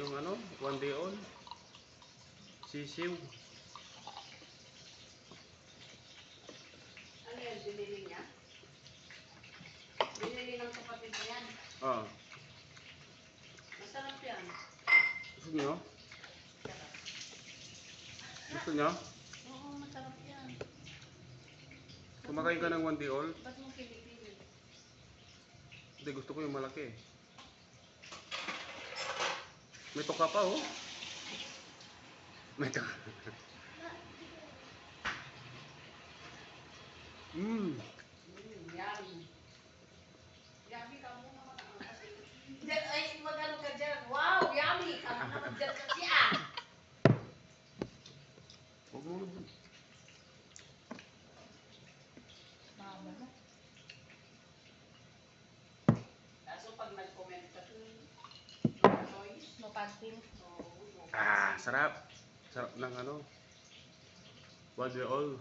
yung ano, one day old. Sisiw. Ano yun, binili niya? Binili ng kapatid niya yan. Ah. Masarap yan. Gusto niyo? Sarap. Gusto niyo? Oo, masarap yan. Kumakain ka ng one day old? Ba't mo pinipili? Hindi, gusto ko yung malaki. May toka pa, oh. May toka. Yummy. Yummy ka muna kasi. Ay, mag-ano ka dyan? Wow, yummy! Ka naman dyan kasi ah! Huwag mo naman. Mama na. Kaso pag nag-comment ka dun, no choice. No pagpil. Ah, sarap. Sarap ng ano. One day old.